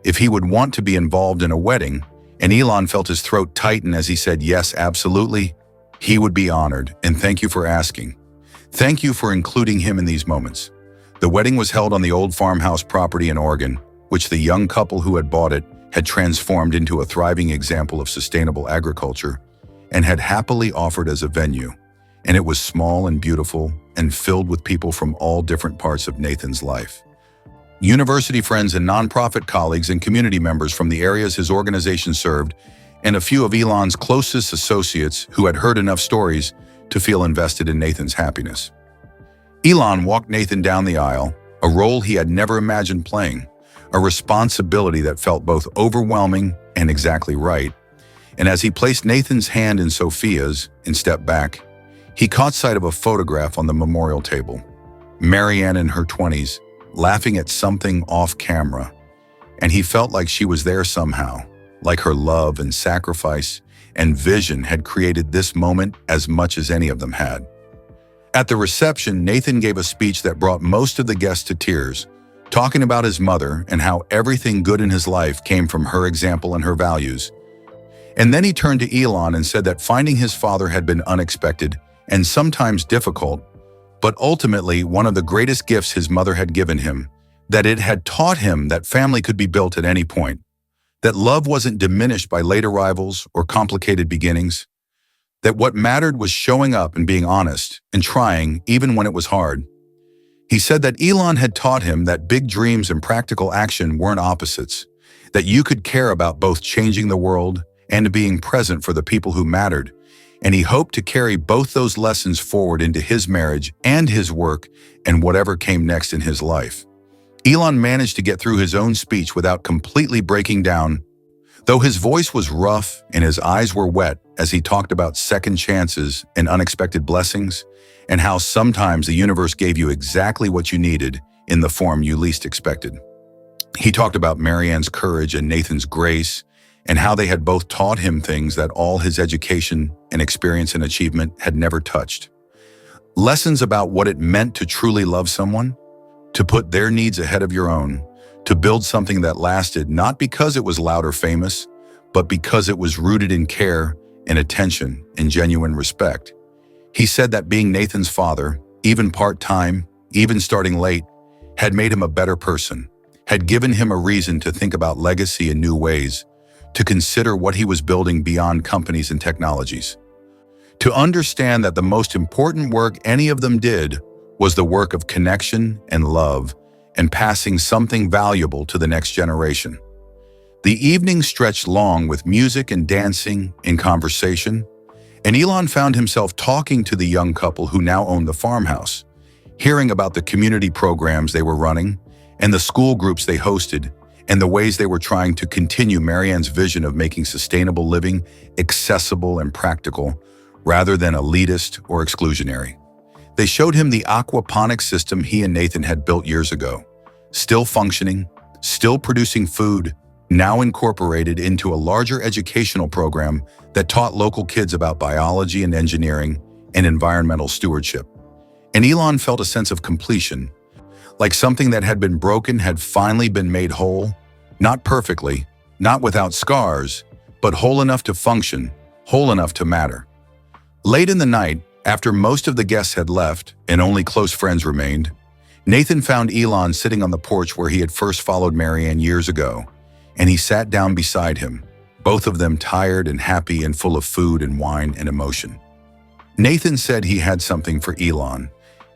if he would want to be involved in a wedding, and Elon felt his throat tighten as he said, "Yes, absolutely. He would be honored, and thank you for asking. Thank you for including him in these moments." The wedding was held on the old farmhouse property in Oregon, which the young couple who had bought it had transformed into a thriving example of sustainable agriculture and had happily offered as a venue. And it was small and beautiful and filled with people from all different parts of Nathan's life. University friends and nonprofit colleagues and community members from the areas his organization served, and a few of Elon's closest associates who had heard enough stories to feel invested in Nathan's happiness. Elon walked Nathan down the aisle, a role he had never imagined playing, a responsibility that felt both overwhelming and exactly right. And as he placed Nathan's hand in Sophia's and stepped back, he caught sight of a photograph on the memorial table. Marianne in her 20s, laughing at something off camera, and he felt like she was there somehow, like her love and sacrifice and vision had created this moment as much as any of them had. At the reception, Nathan gave a speech that brought most of the guests to tears, talking about his mother and how everything good in his life came from her example and her values. And then he turned to Elon and said that finding his father had been unexpected and sometimes difficult, but ultimately one of the greatest gifts his mother had given him, that it had taught him that family could be built at any point, that love wasn't diminished by late arrivals or complicated beginnings, that what mattered was showing up and being honest and trying even when it was hard. He said that Elon had taught him that big dreams and practical action weren't opposites, that you could care about both changing the world and being present for the people who mattered, and he hoped to carry both those lessons forward into his marriage and his work and whatever came next in his life. Elon managed to get through his own speech without completely breaking down, though his voice was rough and his eyes were wet as he talked about second chances and unexpected blessings, and how sometimes the universe gave you exactly what you needed in the form you least expected. He talked about Marianne's courage and Nathan's grace, and how they had both taught him things that all his education and experience and achievement had never touched. Lessons about what it meant to truly love someone, to put their needs ahead of your own, to build something that lasted not because it was loud or famous, but because it was rooted in care and attention and genuine respect. He said that being Nathan's father, even part-time, even starting late, had made him a better person, had given him a reason to think about legacy in new ways, to consider what he was building beyond companies and technologies. To understand that the most important work any of them did was the work of connection and love and passing something valuable to the next generation. The evening stretched long with music and dancing and conversation, and Elon found himself talking to the young couple who now owned the farmhouse, hearing about the community programs they were running and the school groups they hosted and the ways they were trying to continue Marianne's vision of making sustainable living accessible and practical rather than elitist or exclusionary. They showed him the aquaponics system he and Nathan had built years ago, still functioning, still producing food, now incorporated into a larger educational program that taught local kids about biology and engineering and environmental stewardship. And Elon felt a sense of completion, like something that had been broken had finally been made whole, not perfectly, not without scars, but whole enough to function, whole enough to matter. Late in the night, after most of the guests had left and only close friends remained, Nathan found Elon sitting on the porch where he had first followed Marianne years ago, and he sat down beside him, both of them tired and happy and full of food and wine and emotion. Nathan said he had something for Elon,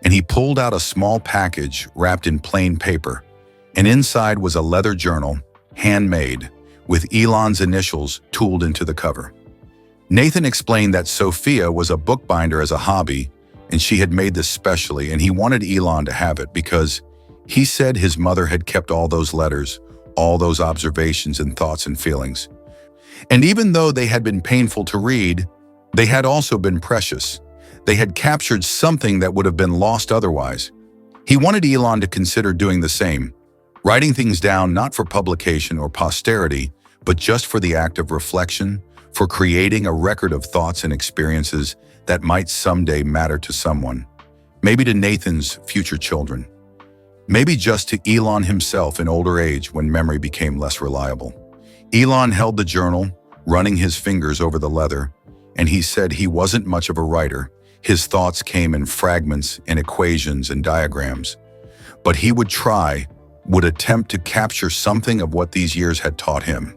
and he pulled out a small package wrapped in plain paper, and inside was a leather journal, handmade, with Elon's initials tooled into the cover. Nathan explained that Sophia was a bookbinder as a hobby, and she had made this specially, and he wanted Elon to have it because he said his mother had kept all those letters, all those observations and thoughts and feelings. And even though they had been painful to read, they had also been precious. They had captured something that would have been lost otherwise. He wanted Elon to consider doing the same, writing things down not for publication or posterity, but just for the act of reflection, for creating a record of thoughts and experiences that might someday matter to someone, maybe to Nathan's future children, maybe just to Elon himself in older age when memory became less reliable. Elon held the journal, running his fingers over the leather, and he said he wasn't much of a writer. His thoughts came in fragments and equations and diagrams, but he would try, would attempt to capture something of what these years had taught him.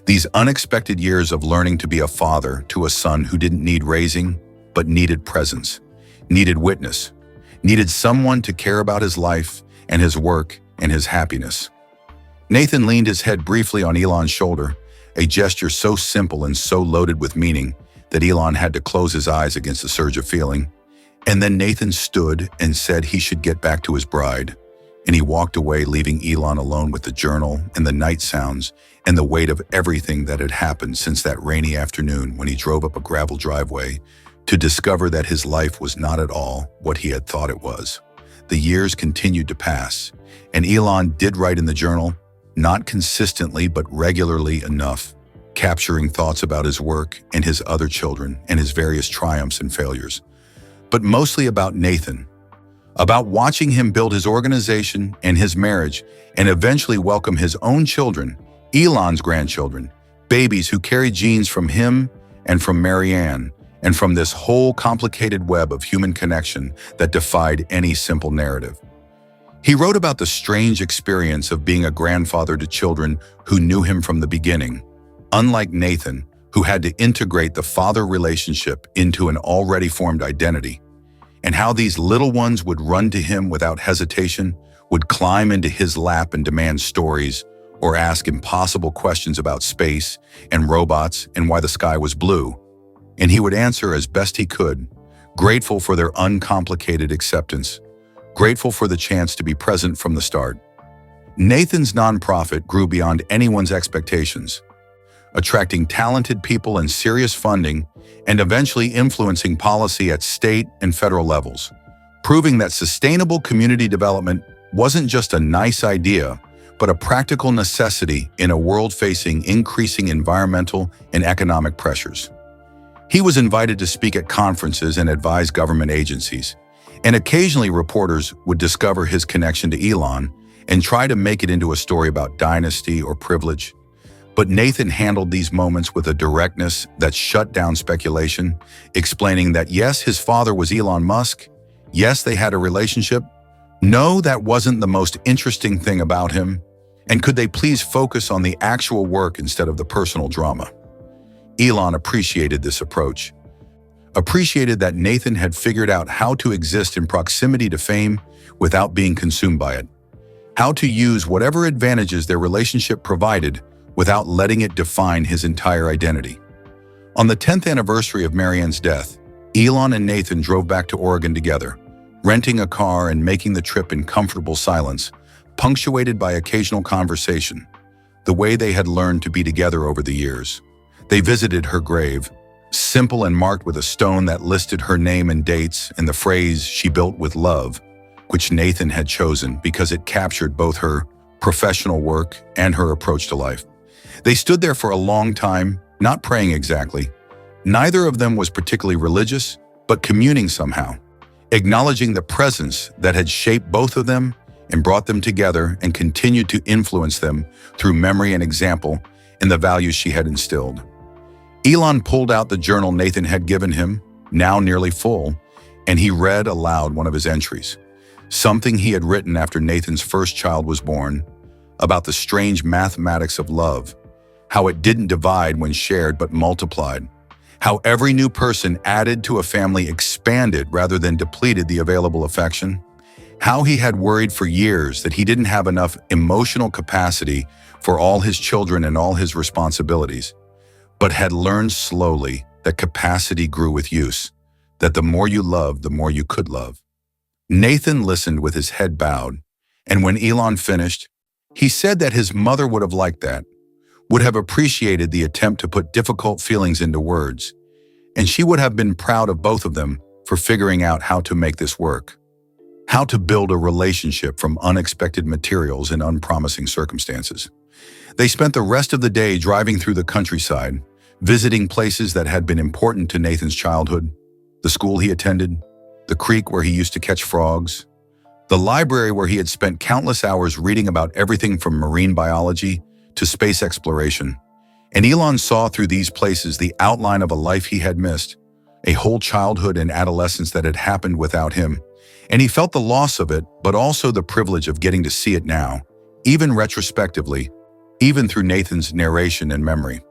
These unexpected years of learning to be a father to a son who didn't need raising, but needed presence, needed witness, needed someone to care about his life and his work and his happiness. Nathan leaned his head briefly on Elon's shoulder, a gesture so simple and so loaded with meaning that Elon had to close his eyes against the surge of feeling. And then Nathan stood and said he should get back to his bride. And he walked away, leaving Elon alone with the journal and the night sounds and the weight of everything that had happened since that rainy afternoon when he drove up a gravel driveway to discover that his life was not at all what he had thought it was. The years continued to pass, and Elon did write in the journal, not consistently but regularly enough, capturing thoughts about his work and his other children and his various triumphs and failures, but mostly about Nathan, about watching him build his organization and his marriage and eventually welcome his own children, Elon's grandchildren, babies who carry genes from him and from Marianne, and from this whole complicated web of human connection that defied any simple narrative. He wrote about the strange experience of being a grandfather to children who knew him from the beginning, unlike Nathan, who had to integrate the father relationship into an already formed identity, and how these little ones would run to him without hesitation, would climb into his lap and demand stories, or ask impossible questions about space and robots and why the sky was blue. And he would answer as best he could, grateful for their uncomplicated acceptance, grateful for the chance to be present from the start. Nathan's nonprofit grew beyond anyone's expectations, attracting talented people and serious funding, and eventually influencing policy at state and federal levels, proving that sustainable community development wasn't just a nice idea, but a practical necessity in a world facing increasing environmental and economic pressures. He was invited to speak at conferences and advise government agencies, and occasionally reporters would discover his connection to Elon and try to make it into a story about dynasty or privilege. But Nathan handled these moments with a directness that shut down speculation, explaining that yes, his father was Elon Musk, yes, they had a relationship, no, that wasn't the most interesting thing about him, and could they please focus on the actual work instead of the personal drama? Elon appreciated this approach, appreciated that Nathan had figured out how to exist in proximity to fame without being consumed by it, how to use whatever advantages their relationship provided without letting it define his entire identity. On the 10th anniversary of Marianne's death, Elon and Nathan drove back to Oregon together, renting a car and making the trip in comfortable silence, punctuated by occasional conversation, the way they had learned to be together over the years. They visited her grave, simple and marked with a stone that listed her name and dates and the phrase "she built with love," which Nathan had chosen because it captured both her professional work and her approach to life. They stood there for a long time, not praying exactly. Neither of them was particularly religious, but communing somehow, acknowledging the presence that had shaped both of them and brought them together and continued to influence them through memory and example and the values she had instilled. Elon pulled out the journal Nathan had given him, now nearly full, and he read aloud one of his entries, something he had written after Nathan's first child was born, about the strange mathematics of love, how it didn't divide when shared but multiplied, how every new person added to a family expanded rather than depleted the available affection, how he had worried for years that he didn't have enough emotional capacity for all his children and all his responsibilities, but had learned slowly that capacity grew with use, that the more you loved, the more you could love. Nathan listened with his head bowed, and when Elon finished, he said that his mother would have liked that, would have appreciated the attempt to put difficult feelings into words, and she would have been proud of both of them for figuring out how to make this work, how to build a relationship from unexpected materials in unpromising circumstances. They spent the rest of the day driving through the countryside, visiting places that had been important to Nathan's childhood, the school he attended, the creek where he used to catch frogs, the library where he had spent countless hours reading about everything from marine biology to space exploration. And Elon saw through these places the outline of a life he had missed, a whole childhood and adolescence that had happened without him. And he felt the loss of it, but also the privilege of getting to see it now, even retrospectively, even through Nathan's narration and memory.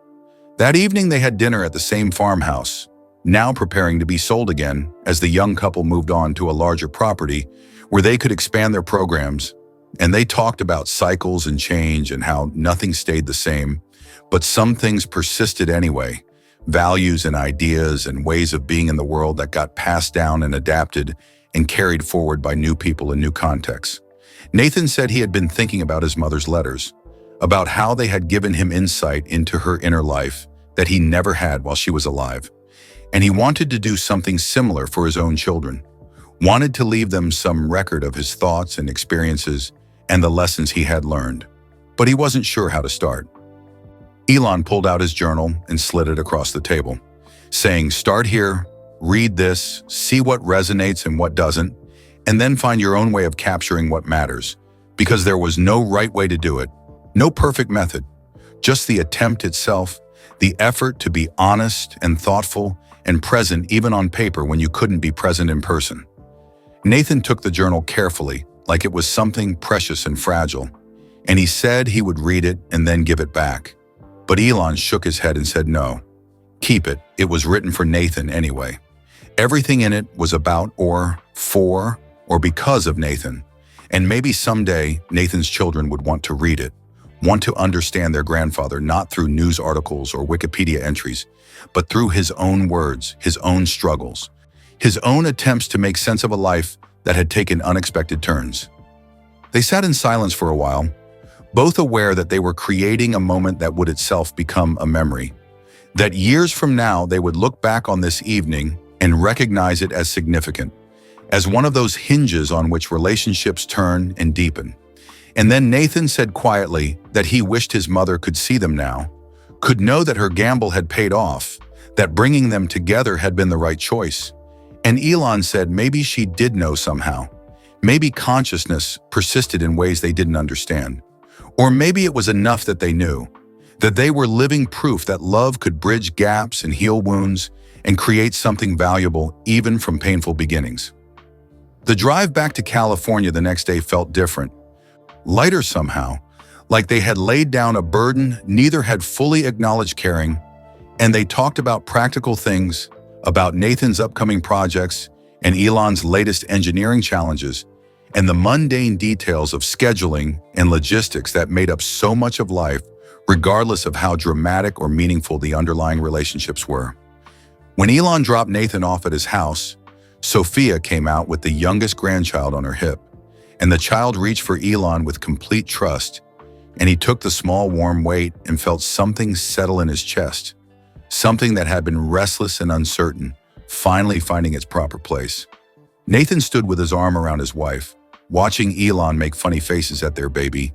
That evening they had dinner at the same farmhouse, now preparing to be sold again as the young couple moved on to a larger property where they could expand their programs. And they talked about cycles and change and how nothing stayed the same, but some things persisted anyway, values and ideas and ways of being in the world that got passed down and adapted and carried forward by new people in new contexts. Nathan said he had been thinking about his mother's letters, about how they had given him insight into her inner life that he never had while she was alive. And he wanted to do something similar for his own children, wanted to leave them some record of his thoughts and experiences and the lessons he had learned, but he wasn't sure how to start. Elon pulled out his journal and slid it across the table, saying, "Start here, read this, see what resonates and what doesn't, and then find your own way of capturing what matters," because there was no right way to do it, no perfect method, just the attempt itself, the effort to be honest and thoughtful and present even on paper when you couldn't be present in person. Nathan took the journal carefully, like it was something precious and fragile, and he said he would read it and then give it back. But Elon shook his head and said no. Keep it, it was written for Nathan anyway. Everything in it was about or for or because of Nathan, and maybe someday Nathan's children would want to read it, want to understand their grandfather not through news articles or Wikipedia entries, but through his own words, his own struggles, his own attempts to make sense of a life that had taken unexpected turns. They sat in silence for a while, both aware that they were creating a moment that would itself become a memory, that years from now they would look back on this evening and recognize it as significant, as one of those hinges on which relationships turn and deepen. And then Nathan said quietly that he wished his mother could see them now, could know that her gamble had paid off, that bringing them together had been the right choice. And Elon said maybe she did know somehow. Maybe consciousness persisted in ways they didn't understand. Or maybe it was enough that they knew, that they were living proof that love could bridge gaps and heal wounds and create something valuable even from painful beginnings. The drive back to California the next day felt different, lighter somehow, like they had laid down a burden neither had fully acknowledged carrying, and they talked about practical things, about Nathan's upcoming projects and Elon's latest engineering challenges, and the mundane details of scheduling and logistics that made up so much of life, regardless of how dramatic or meaningful the underlying relationships were. When Elon dropped Nathan off at his house, Sophia came out with the youngest grandchild on her hip, and the child reached for Elon with complete trust, and he took the small warm weight and felt something settle in his chest, something that had been restless and uncertain, finally finding its proper place. Nathan stood with his arm around his wife, watching Elon make funny faces at their baby,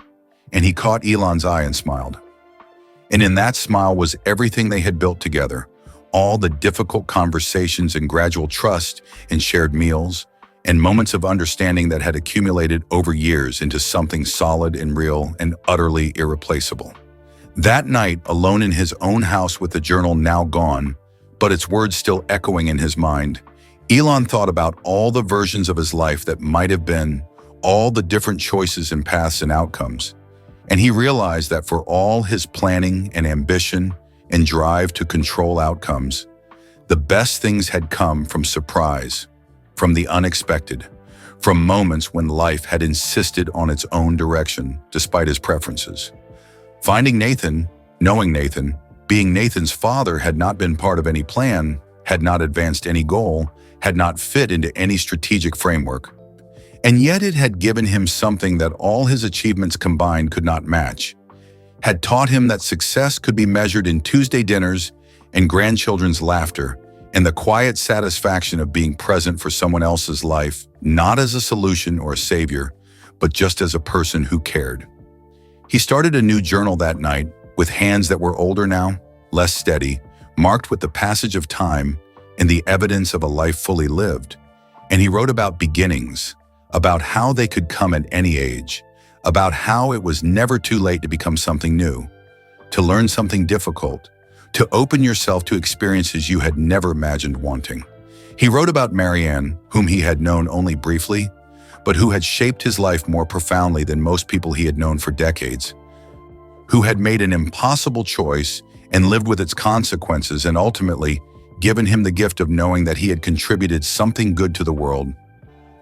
and he caught Elon's eye and smiled. And in that smile was everything they had built together, all the difficult conversations and gradual trust and shared meals, and moments of understanding that had accumulated over years into something solid and real and utterly irreplaceable. That night, alone in his own house with the journal now gone, but its words still echoing in his mind, Elon thought about all the versions of his life that might have been, all the different choices and paths and outcomes. And he realized that for all his planning and ambition and drive to control outcomes, the best things had come from surprise, from the unexpected, from moments when life had insisted on its own direction despite his preferences. Finding Nathan, knowing Nathan, being Nathan's father had not been part of any plan, had not advanced any goal, had not fit into any strategic framework. And yet it had given him something that all his achievements combined could not match, had taught him that success could be measured in Tuesday dinners and grandchildren's laughter, and the quiet satisfaction of being present for someone else's life, not as a solution or a savior, but just as a person who cared. He started a new journal that night, with hands that were older now, less steady, marked with the passage of time and the evidence of a life fully lived. And he wrote about beginnings, about how they could come at any age, about how it was never too late to become something new, to learn something difficult, to open yourself to experiences you had never imagined wanting. He wrote about Marianne, whom he had known only briefly, but who had shaped his life more profoundly than most people he had known for decades, who had made an impossible choice and lived with its consequences and ultimately given him the gift of knowing that he had contributed something good to the world,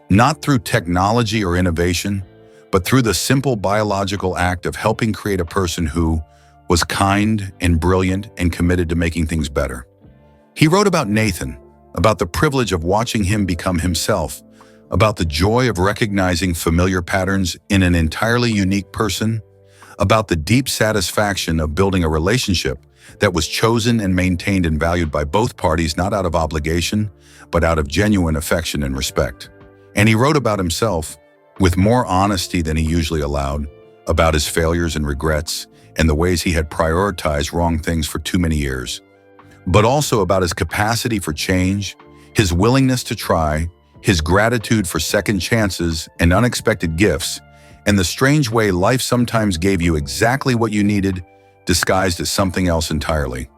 not through technology or innovation, but through the simple biological act of helping create a person who was kind and brilliant and committed to making things better. He wrote about Nathan, about the privilege of watching him become himself, about the joy of recognizing familiar patterns in an entirely unique person, about the deep satisfaction of building a relationship that was chosen and maintained and valued by both parties, not out of obligation, but out of genuine affection and respect. And he wrote about himself, with more honesty than he usually allowed, about his failures and regrets and the ways he had prioritized wrong things for too many years, but also about his capacity for change, his willingness to try, his gratitude for second chances and unexpected gifts, and the strange way life sometimes gave you exactly what you needed, disguised as something else entirely.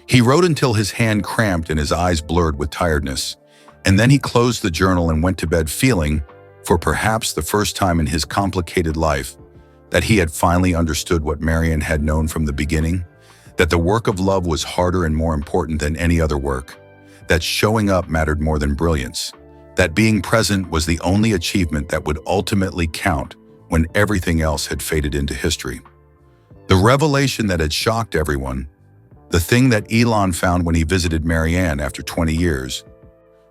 He wrote until his hand cramped and his eyes blurred with tiredness, and then he closed the journal and went to bed feeling, for perhaps the first time in his complicated life, that he had finally understood what Marianne had known from the beginning, that the work of love was harder and more important than any other work, that showing up mattered more than brilliance, that being present was the only achievement that would ultimately count when everything else had faded into history. The revelation that had shocked everyone, the thing that Elon found when he visited Marianne after 20 years,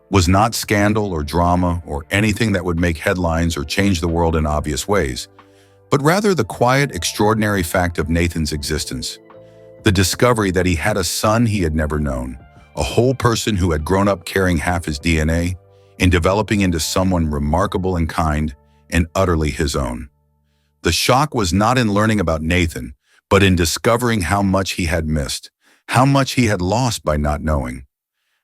was not scandal or drama or anything that would make headlines or change the world in obvious ways, but rather the quiet, extraordinary fact of Nathan's existence, the discovery that he had a son he had never known, a whole person who had grown up carrying half his DNA and developing into someone remarkable and kind and utterly his own. The shock was not in learning about Nathan, but in discovering how much he had missed, how much he had lost by not knowing,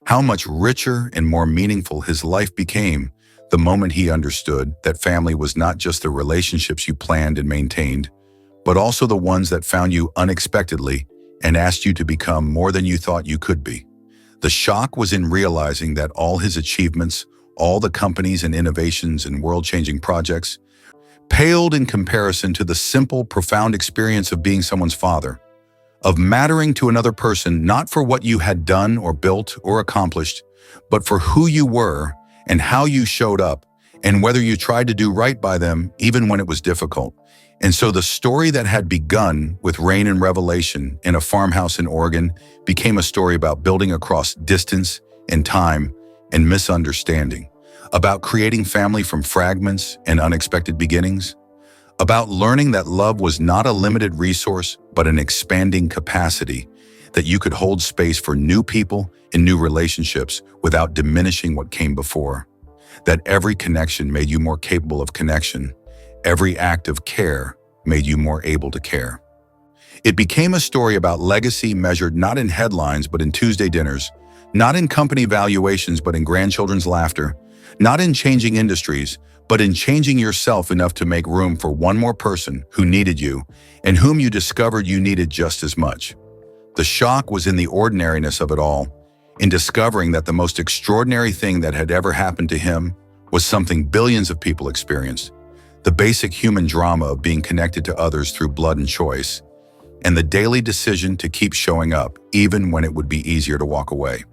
how much richer and more meaningful his life became the moment he understood that family was not just the relationships you planned and maintained, but also the ones that found you unexpectedly and asked you to become more than you thought you could be. The shock was in realizing that all his achievements, all the companies and innovations and world-changing projects, paled in comparison to the simple, profound experience of being someone's father, of mattering to another person not for what you had done or built or accomplished, but for who you were and how you showed up, and whether you tried to do right by them even when it was difficult. And so the story that had begun with rain and revelation in a farmhouse in Oregon became a story about building across distance and time and misunderstanding, about creating family from fragments and unexpected beginnings, about learning that love was not a limited resource but an expanding capacity, that you could hold space for new people and new relationships without diminishing what came before, that every connection made you more capable of connection, every act of care made you more able to care. It became a story about legacy measured not in headlines but in Tuesday dinners, not in company valuations but in grandchildren's laughter, not in changing industries, but in changing yourself enough to make room for one more person who needed you and whom you discovered you needed just as much. The shock was in the ordinariness of it all, in discovering that the most extraordinary thing that had ever happened to him was something billions of people experienced, the basic human drama of being connected to others through blood and choice, and the daily decision to keep showing up even when it would be easier to walk away.